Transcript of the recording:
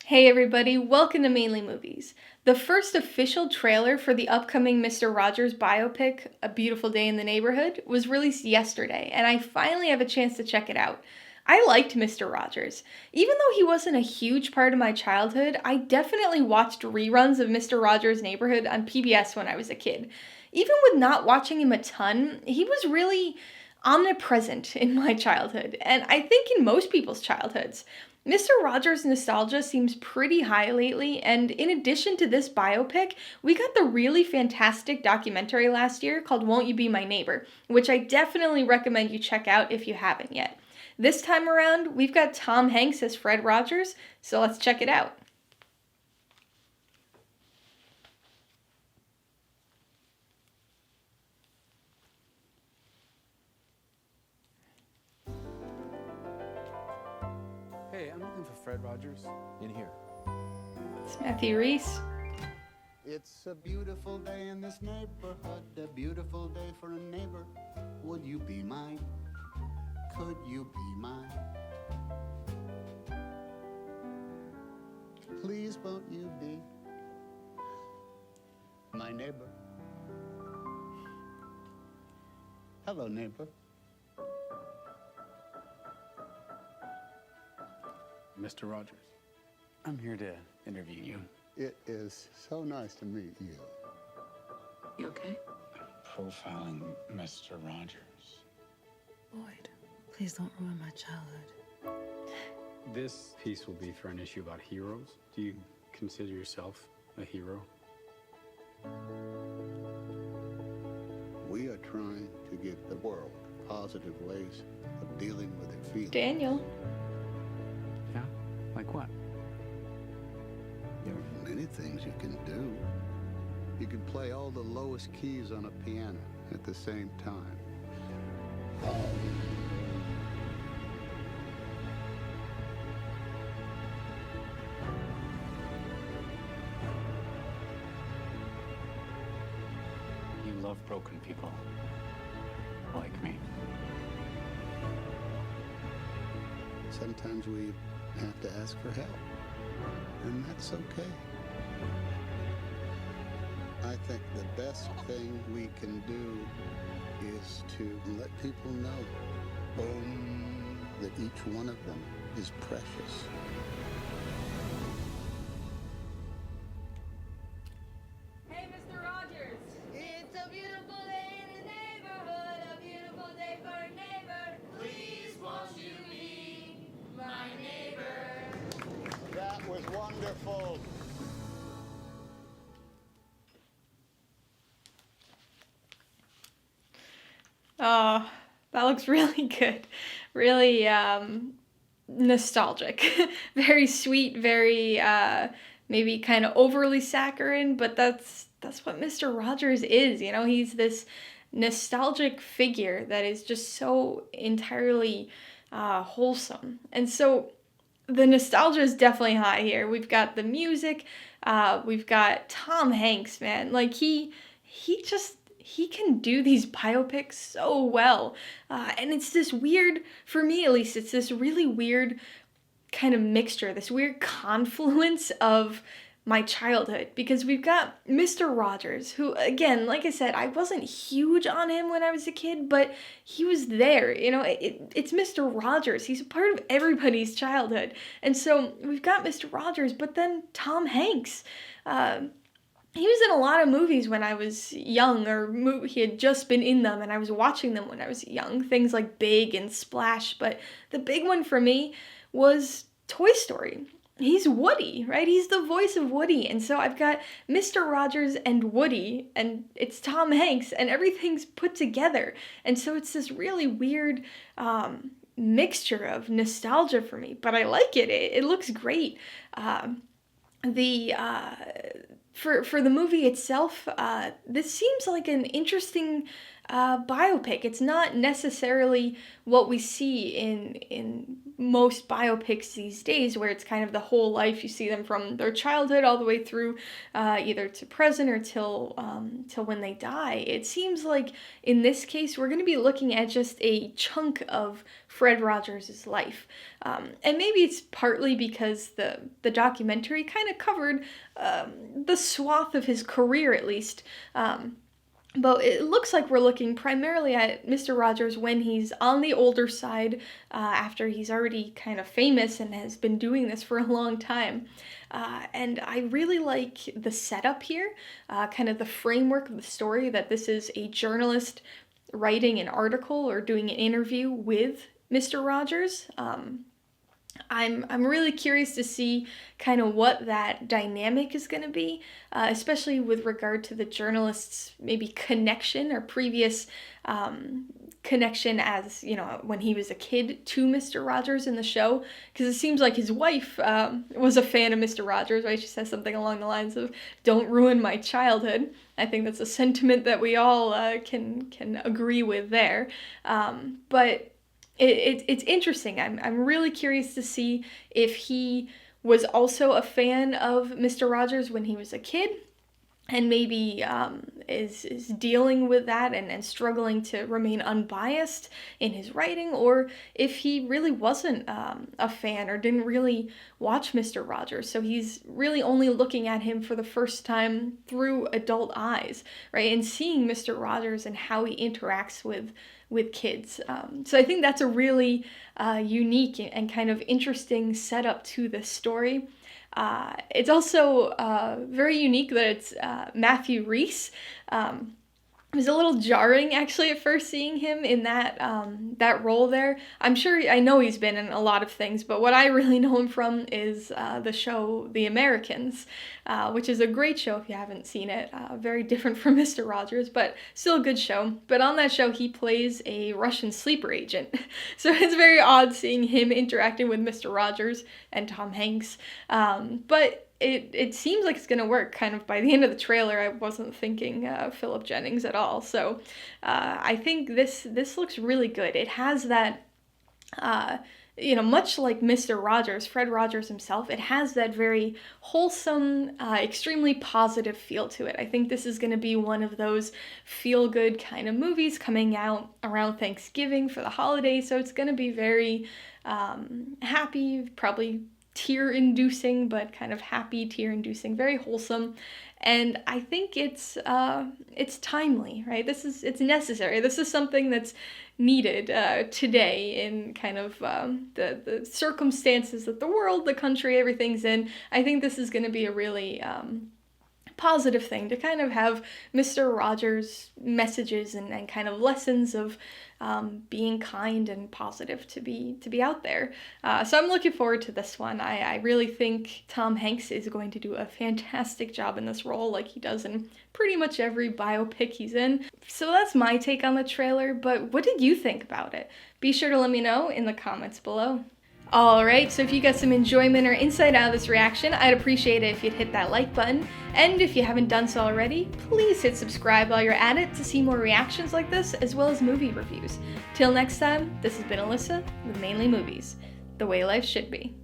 Hey everybody, welcome to Mainly Movies. The first official trailer for the upcoming Mr. Rogers biopic, A Beautiful Day in the Neighborhood, was released yesterday, and I finally have a chance to check it out. I liked Mr. Rogers. Even though he wasn't a huge part of my childhood, I definitely watched reruns of Mr. Rogers' Neighborhood on PBS when I was a kid. Even with not watching him a ton, he was really omnipresent in my childhood, and I think in most people's childhoods. Mr. Rogers' nostalgia seems pretty high lately, and in addition to this biopic, we got the really fantastic documentary last year called Won't You Be My Neighbor, which I definitely recommend you check out if you haven't yet. This time around, we've got Tom Hanks as Fred Rogers, so let's check it out. Hey, I'm looking for Fred Rogers. In here. It's Matthew Rhys. It's a beautiful day in this neighborhood, a beautiful day for a neighbor. Would you be mine? Could you be mine? Please won't you be my neighbor? Hello, neighbor. Mr. Rogers, I'm here to interview you. It is so nice to meet you. You okay? Profiling Mr. Rogers. Boyd, please don't ruin my childhood. This piece will be for an issue about heroes. Do you consider yourself a hero? We are trying to give the world positive ways of dealing with their feelings. Daniel. Yeah? Like what? There are many things you can do. You can play all the lowest keys on a piano at the same time. You love broken people. Like me. Sometimes we have to ask for help, and that's okay. I think the best thing we can do is to let people know that each one of them is precious. Hey, Mr. Rogers! It's a beautiful day in the neighborhood, a beautiful day for a neighbor. Please won't you be my neighbor? That was wonderful. Oh, that looks really good. Really nostalgic. Very sweet, very maybe kind of overly saccharine, but that's what Mr. Rogers is, you know? He's this nostalgic figure that is just so entirely wholesome. And so the nostalgia is definitely high here. We've got the music, we've got Tom Hanks, man. Like he can do these biopics so well. And it's this weird, for me at least, it's this really weird kind of mixture, this weird confluence of my childhood. Because we've got Mr. Rogers, who, again, like I said, I wasn't huge on him when I was a kid, but he was there. You know, it's Mr. Rogers. He's a part of everybody's childhood. And so we've got Mr. Rogers, but then Tom Hanks. He was in a lot of movies when I was young, or he had just been in them and I was watching them when I was young. Things like Big and Splash, but the big one for me was Toy Story. He's Woody, right? He's the voice of Woody. And so I've got Mr. Rogers and Woody, and it's Tom Hanks, and everything's put together. And so it's this really weird mixture of nostalgia for me, but I like it. It looks great. For the movie itself, this seems like an interesting biopic. It's not necessarily what we see in most biopics these days, where it's kind of the whole life. You see them from their childhood all the way through either to present or till when they die. It seems like in this case we're going to be looking at just a chunk of Fred Rogers' life, and maybe it's partly because the documentary kind of covered the swath of his career, at least. But it looks like we're looking primarily at Mr. Rogers when he's on the older side, after he's already kind of famous and has been doing this for a long time. And I really like the setup here, kind of the framework of the story, that this is a journalist writing an article or doing an interview with Mr. Rogers. I'm really curious to see kind of what that dynamic is going to be, especially with regard to the journalist's maybe connection or previous connection as, when he was a kid to Mr. Rogers in the show, because it seems like his wife was a fan of Mr. Rogers, right? She says something along the lines of, "Don't ruin my childhood." I think that's a sentiment that we all can agree with there. But it's interesting. I'm really curious to see if he was also a fan of Mr. Rogers when he was a kid, and maybe is dealing with that and struggling to remain unbiased in his writing, or if he really wasn't a fan or didn't really watch Mr. Rogers, so he's really only looking at him for the first time through adult eyes, right, and seeing Mr. Rogers and how he interacts with kids. So I think that's a really unique and kind of interesting setup to this story. It's also very unique that it's Matthew Rhys. It was a little jarring, actually, at first seeing him in that role there. I know he's been in a lot of things, but what I really know him from is the show The Americans, which is a great show if you haven't seen it. Very different from Mr. Rogers, but still a good show. But on that show, he plays a Russian sleeper agent. So it's very odd seeing him interacting with Mr. Rogers and Tom Hanks. But it seems like it's going to work. Kind of by the end of the trailer, I wasn't thinking Philip Jennings at all. So I think this looks really good. It has that, much like Mr. Rogers, Fred Rogers himself, it has that very wholesome, extremely positive feel to it. I think this is going to be one of those feel-good kind of movies coming out around Thanksgiving for the holidays. So it's going to be very happy, probably tear-inducing, but kind of happy, tear-inducing, very wholesome, and I think it's timely, right? It's necessary. This is something that's needed today in kind of the circumstances that the world, the country, everything's in. I think this is going to be a really positive thing to kind of have Mr. Rogers' messages and kind of lessons of being kind and positive to be out there. So I'm looking forward to this one. I really think Tom Hanks is going to do a fantastic job in this role, like he does in pretty much every biopic he's in. So that's my take on the trailer, but what did you think about it? Be sure to let me know in the comments below. Alright, so if you got some enjoyment or insight out of this reaction, I'd appreciate it if you'd hit that like button. And if you haven't done so already, please hit subscribe while you're at it to see more reactions like this, as well as movie reviews. Till next time, this has been Alyssa with Mainly Movies, the way life should be.